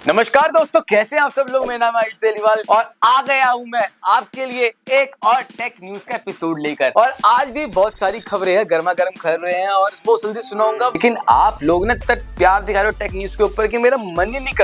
नमस्कार दोस्तों, कैसे हैं आप सब लोग। मेरा नाम है आयुष तेलीवाल और आ गया हूं मैं आपके लिए एक और टेक न्यूज का एपिसोड लेकर। और आज भी बहुत सारी खबरें हैं, गर्मा गर्म खबरें हैं और बहुत जल्दी सुनाऊंगा। लेकिन आप लोग ने तक प्यार दिखा रहे हो टेक न्यूज के ऊपर कि मेरा मन ही नहीं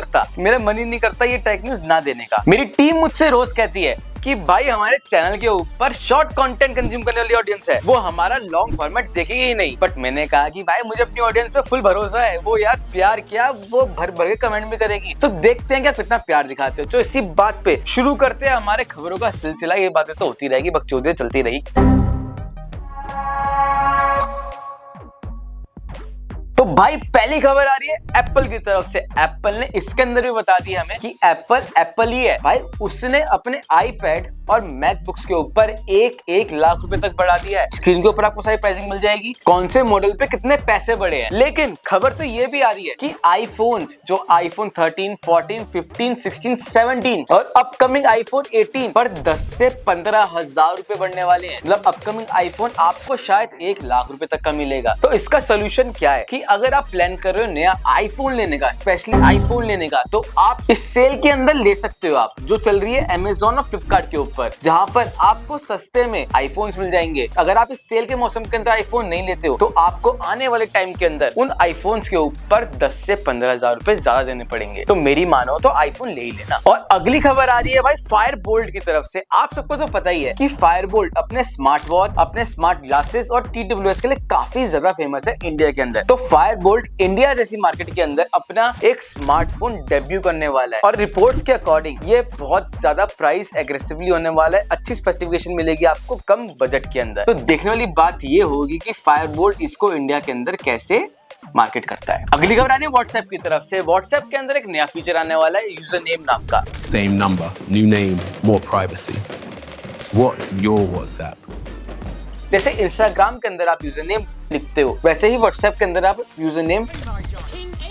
करता ये टेक न्यूज ना देने का। मेरी टीम मुझसे रोज कहती है कि भाई हमारे चैनल के ऊपर शॉर्ट कंटेंट कंज्यूम करने वाली ऑडियंस है, वो हमारा लॉन्ग फॉर्मेट देखेगी ही नहीं। बट मैंने कहा कि भाई मुझे अपनी ऑडियंस पे फुल भरोसा है, वो यार प्यार क्या वो भर भर के कमेंट भी करेगी। तो देखते हैं क्या कितना प्यार दिखाते हो। तो इसी बात पे शुरू करते हैं हमारे खबरों का सिलसिला। ये बातें तो होती रहेगी, बकचोदियां चलती रही। तो भाई पहली खबर आ रही है एप्पल की तरफ से। एप्पल ने इसके अंदर भी बता दिया हमें कि एप्पल ही है भाई, उसने अपने आईपैड और मैकबुक्स के ऊपर एक लाख रुपए तक बढ़ा दिया है। स्क्रीन के ऊपर आपको सारी प्राइसिंग मिल जाएगी, कौन से मॉडल पे कितने पैसे बढ़े हैं। लेकिन खबर तो ये भी आ रही है कि आईफोन्स जो आईफोन 13, 14, 15, 16, 17 और अपकमिंग आईफोन 18 पर 10 से 15 हजार रुपए बढ़ने वाले हैं। मतलब अपकमिंग आईफोन आपको शायद 1 लाख रुपए तक का मिलेगा। तो इसका सोल्यूशन क्या है कि अगर आप प्लान कर रहे हो नया आईफोन लेने का, स्पेशली आईफोन लेने का, तो आप इस सेल के अंदर ले सकते हो। आप जो चल रही है अमेज़न और फ्लिपकार्ट के ऊपर, जहां पर आपको सस्ते में आईफोन्स मिल जाएंगे। अगर आप इस सेल के मौसम के अंदर आईफोन नहीं लेते हो तो आपको आने वाले टाइम के अंदर उन आईफोन्स के ऊपर 10 से 15 हजार रुपए ज्यादा देने पड़ेंगे। तो मेरी मानो तो आईफोन ले ही लेना। और अगली खबर आ रही है भाई फायरबोल्ट की तरफ से। आप सबको तो पता ही है कि फायरबोल्ट अपने स्मार्ट वॉच, अपने स्मार्ट ग्लासेस और TWS के लिए काफी ज्यादा फेमस है इंडिया के अंदर। तो फायरबोल्ट इंडिया जैसी मार्केट के अंदर अपना एक स्मार्टफोन डेब्यू करने वाला है और रिपोर्ट्स के अकॉर्डिंग ये बहुत ज्यादा प्राइस एग्रेसिवली होने वाला है। अच्छी स्पेसिफिकेशन मिलेगी आपको कम बजट के अंदर। तो देखने वाली बात ये होगी कि फायरबोल्ट इसको इंडिया के अंदर कैसे मार्केट करता है। अगली खबर आनी है व्हाट्सएप की तरफ से। व्हाट्सएप के अंदर एक नया फीचर आने वाला है यूजर नेम नाम का। Same number, new name, more privacy. What's your WhatsApp? जैसे इंस्टाग्राम के अंदर आप यूजर नेम लिखते हो, वैसे ही व्हाट्सएप के अंदर आप यूजर नेम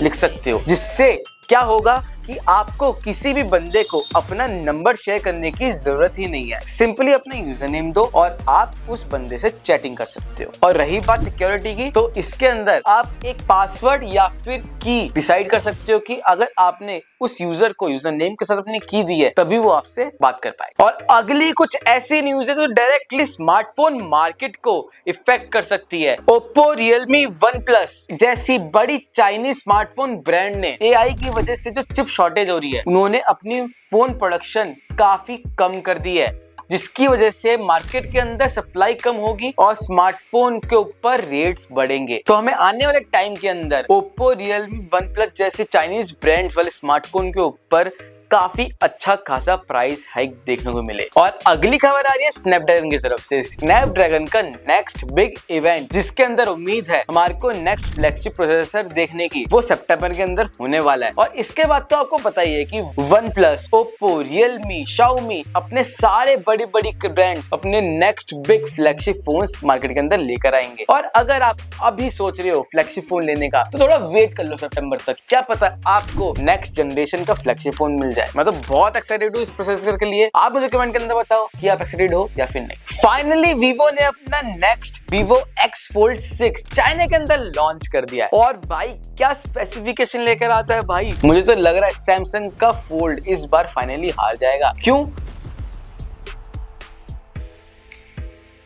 लिख सकते हो। जिससे क्या होगा कि आपको किसी भी बंदे को अपना नंबर शेयर करने की जरूरत ही नहीं है। सिंपली अपना यूजर नेम दो और आप उस बंदे से चैटिंग कर सकते हो। और रही बात सिक्योरिटी की, तो इसके अंदर आप एक पासवर्ड या फिर की डिसाइड कर सकते हो कि अगर आपने उस यूजर को यूजर नेम के साथ अपनी की दी है तभी वो आपसे बात कर पाए। और अगली कुछ ऐसी न्यूज है जो डायरेक्टली स्मार्टफोन मार्केट को इफेक्ट कर सकती है। ओप्पो, रियलमी, OnePlus जैसी बड़ी चाइनीज स्मार्टफोन ब्रांड ने AI की वजह से जो चिप शॉर्टेज हो रही है, उन्होंने अपनी फोन प्रोडक्शन काफी कम कर दी है, जिसकी वजह से मार्केट के अंदर सप्लाई कम होगी और स्मार्टफोन के ऊपर रेट्स बढ़ेंगे। तो हमें आने वाले टाइम के अंदर ओप्पो, रियलमी, OnePlus जैसे चाइनीज ब्रांड वाले स्मार्टफोन के ऊपर काफी अच्छा खासा प्राइस हाइक देखने को मिले। और अगली खबर आ रही है स्नैपड्रैगन की तरफ से। स्नैपड्रैगन का नेक्स्ट बिग इवेंट, जिसके अंदर उम्मीद है हमारे को नेक्स्ट फ्लैगशिप प्रोसेसर देखने की, वो सितंबर के अंदर होने वाला है। और इसके बाद तो आपको पता ही है कि OnePlus, ओप्पो, रियलमी, शाओमी अपने सारे बड़ी बड़ी ब्रांड्स अपने next big flagship phones market के अंदर लेकर आएंगे। और अगर आप अभी सोच रहे हो फ्लैगशिप फोन लेने का, तो थोड़ा वेट कर लो सितंबर तक, क्या पता आपको नेक्स्ट जनरेशन का फ्लैगशिप फोन मिल जाए। मैं तो बहुत एक्साइटेड हूँ इस प्रोसेसर के लिए। आप मुझे कमेंट के अंदर बताओ कि आप एक्साइटेड हो या फिर नहीं। फाइनली वीवो ने अपना next Vivo X Fold 6 China के अंदर लॉन्च कर दिया है। और भाई क्या स्पेसिफिकेशन लेकर आता है भाई, मुझे तो लग रहा है सैमसंग का फोल्ड इस बार फाइनली हार जाएगा।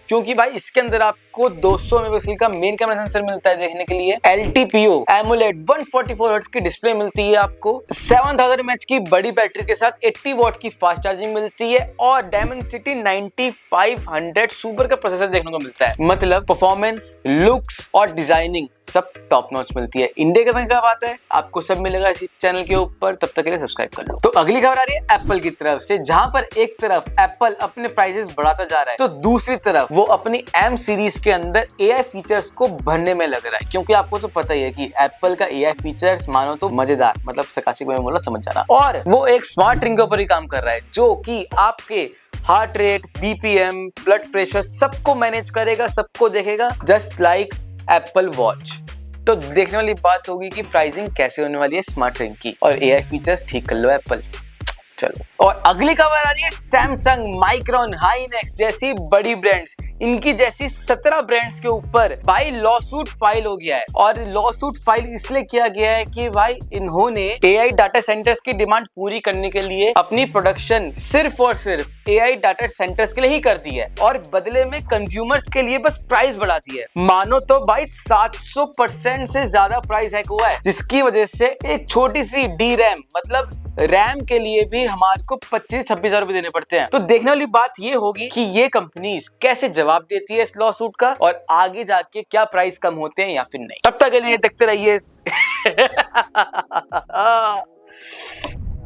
क्योंकि भाई इसके अंदर आपको 200 मेगापिक्सल का मेन कैमरा सेंसर मिलता है देखने के लिए, LTPO AMOLED 144 हर्ट्ज की डिस्प्ले मिलती है आपको, 7000 mAh की बड़ी बैटरी के साथ 80 वॉट की फास्ट चार्जिंग मिलती है और Dimensity 9500 सुपर का प्रोसेसर देखने को मिलता है। मतलब परफॉर्मेंस, लुक्स और डिजाइनिंग सब टॉप नॉच मिलती है। इंडिया के अंदर क्या बात है, आपको सब मिलेगा इसी चैनल के ऊपर। तब तक के लिए सब्सक्राइब कर लो। तो अगली खबर आ रही है एप्पल की तरफ से, जहां पर एक तरफ एप्पल अपने प्राइसेस बढ़ाता जा रहा है, तो दूसरी तरफ वो अपनी M सीरीज के अंदर AI फीचर्स को भरने में लग रहा है। क्योंकि आपको तो पता ही है कि एप्पल का AI फीचर्स मानो तो मजेदार, मतलब सकाशिक में बोला समझ जाना। और वो एक स्मार्ट रिंग के ऊपर ही काम कर रहा है, जो कि आपके heart rate, BPM, blood pressure सबको मैनेज करेगा, सबको देखेगा, जस्ट लाइक एप्पल वॉच। तो देखने वाली बात होगी कि प्राइसिंग कैसे होने वाली है स्मार्ट रिंग की, और AI फीचर्स ठीक कर लो एप्पल। चलो, और अगली खबर आ रही है सैमसंग, माइक्रॉन, हाइनेक्स जैसी बड़ी ब्रांड्स, इनकी जैसी 17 ब्रांड्स के ऊपर भाई लॉ सूट फाइल हो गया है। और लॉ सूट फाइल इसलिए किया गया है कि भाई इन्होंने एआई डाटा सेंटर्स की डिमांड पूरी करने के लिए अपनी प्रोडक्शन सिर्फ और सिर्फ एआई डाटा सेंटर्स के लिए ही कर दी है, और बदले में कंज्यूमर्स के लिए बस प्राइस बढ़ा दी है। मानो तो भाई 700% से ज्यादा प्राइस हाइक हुआ है, जिसकी वजह से एक छोटी सी डी रैम मतलब रैम के लिए भी हमारे को 25-26 हजार रुपए देने पड़ते हैं। तो देखने वाली बात ये होगी कि ये कंपनीज कैसे जवाब देती है इस लॉ सूट का, और आगे जाके क्या प्राइस कम होते हैं या फिर नहीं। तब तक के लिए देखते रहिए।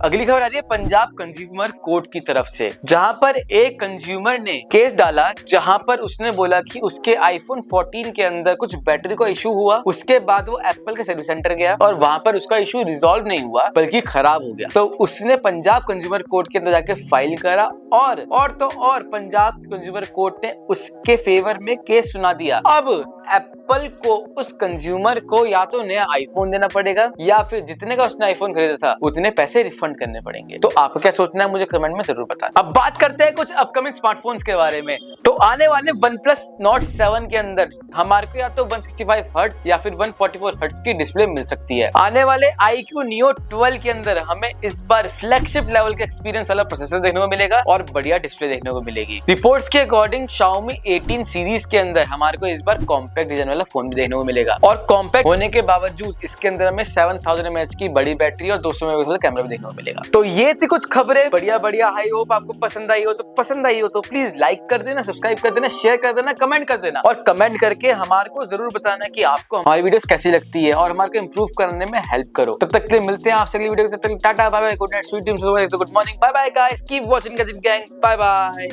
अगली खबर आ रही है पंजाब कंज्यूमर कोर्ट की तरफ से, जहां पर एक कंज्यूमर ने केस डाला, जहां पर उसने बोला कि उसके आईफोन 14 के अंदर कुछ बैटरी का इशू हुआ। उसके बाद वो एप्पल के सर्विस सेंटर गया और वहां पर उसका इशू रिजॉल्व नहीं हुआ बल्कि खराब हो गया। तो उसने पंजाब कंज्यूमर कोर्ट के अंदर जाके फाइल करा, और पंजाब कंज्यूमर कोर्ट ने उसके फेवर में केस सुना दिया। अब एप्पल को उस कंज्यूमर को या तो नया आईफोन देना पड़ेगा, या फिर जितने का उसने आईफोन खरीदा था उतने पैसे रिफंड करने पड़ेंगे। तो आपको क्या सोचना है मुझे कमेंट में जरूर बताएं। अब बात करते हैं कुछ अपकमिंग स्मार्टफोन्स के बारे में। तो आने वाले OnePlus Nord 7 के अंदर हमारे को या तो 165 हर्ट्ज या फिर 144 हर्ट्ज की डिस्प्ले मिल सकती है। आने वाले iQOO Neo 12 के अंदर हमें इस बार फ्लैगशिप लेवल के एक्सपीरियंस वाला प्रोसेसर देखने को मिलेगा और बढ़िया डिस्प्ले देखने को मिलेगी। रिपोर्ट्स के अकॉर्डिंग Xiaomi 18 सीरीज के अंदर हमारे को इस बार कॉम्पैक्ट डिजाइन वाला फोन भी देखने को मिलेगा, और कॉम्पैक्ट होने के बावजूद इसके अंदर हमें 7000 mAh की बड़ी बैटरी और 200 मेगापिक्सल कैमरा भी देखने को मिलेगा। तो ये थी कुछ खबरें बढ़िया। आई होप आपको पसंद आई हो तो प्लीज लाइक कर देना, सब्सक्राइब कर देना, शेयर कर देना, कमेंट कर देना, और कमेंट करके हमारे को जरूर बताना कि आपको हमारी वीडियोस कैसी लगती है और हमारे को इंप्रूव करने में हेल्प करो। तब तक के लिए मिलते हैं आपसे अगली वीडियो। तब तक tata bye bye, good night, sweet dreams, good morning, bye bye guys, keep watching gadget gang, bye bye.